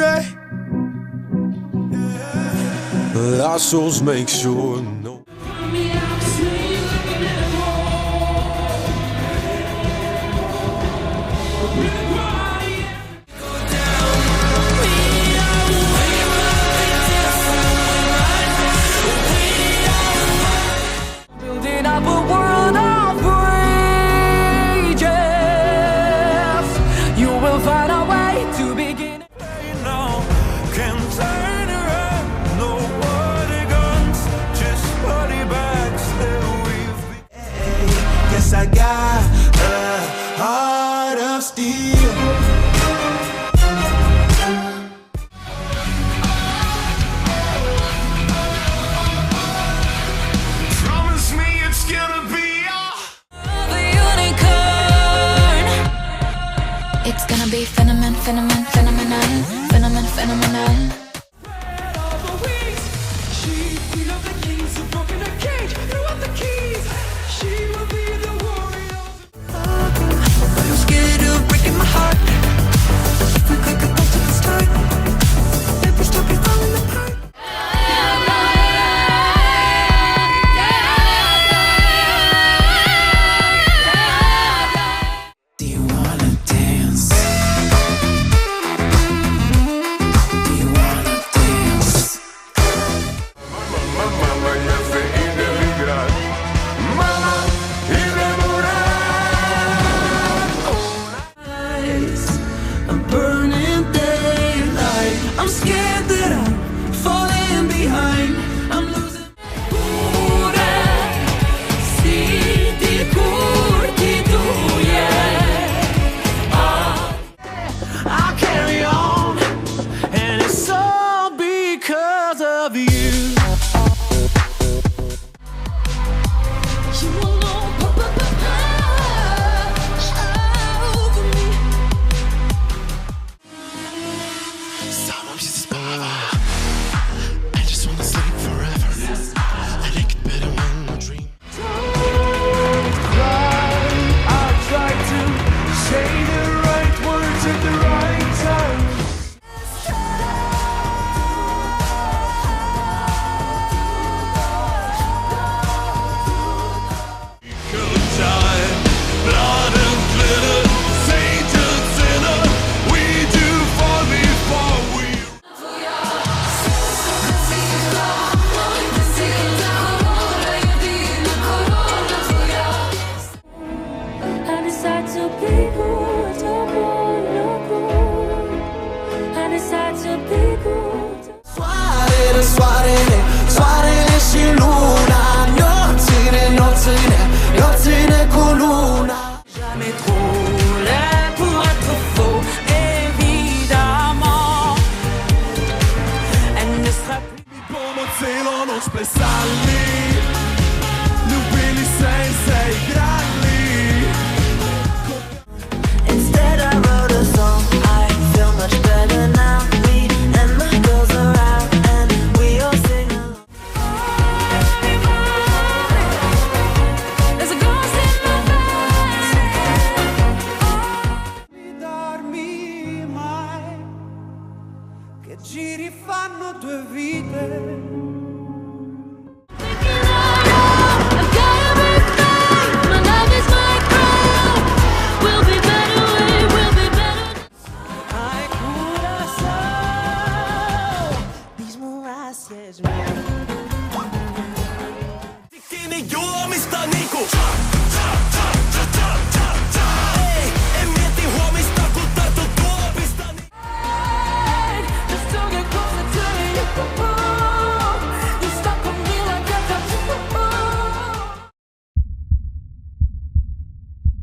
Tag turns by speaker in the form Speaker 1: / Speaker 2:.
Speaker 1: regret. Our souls make sure no.
Speaker 2: Building up a world of rages, you will find a way to begin.
Speaker 1: Can turn around, no water guns, just body bags that we've been. Yes, I got a heart of steel. Promise me it's gonna be
Speaker 2: The unicorn.
Speaker 3: It's gonna be phenomenal.
Speaker 2: She of the kings who broke in a cage, threw out the keys. She will be the warrior. I'm scared of breaking my heart. If we could go back to the start, never stop you falling apart.
Speaker 1: Do you wanna dance? Do you wanna dance? Mamma, jag ser indelligrar. Mamma,
Speaker 2: A burning daylight. I'm scared that I'm falling behind. I'm losing. I'll carry on, and it's all because of you. You will know over me.
Speaker 1: Someone pieces I just wanna sleep forever. I like it better when I dream. I try to say the right words at the right time. Good time, blood and glitter, saint and sinner. We do fall before we.
Speaker 3: I decide to be good, I decide to be good.
Speaker 2: Soarele și luna, nopține cu luna. Jamais trop laid pour être faux, évidemment. Elle ne sera plus.
Speaker 1: Pomoćilo noć plesali, ljubili se i se igrali.
Speaker 2: Instead I wrote a song, I feel much better now. Me and my girls are out and we all sing along. There's a ghost in my face. Darmi mai, che giri fanno due vite.
Speaker 3: I've got everything, my love is my crown. We'll be better, we'll be better.
Speaker 2: Ai coração, mesmo assim.
Speaker 1: Kini juomista niinku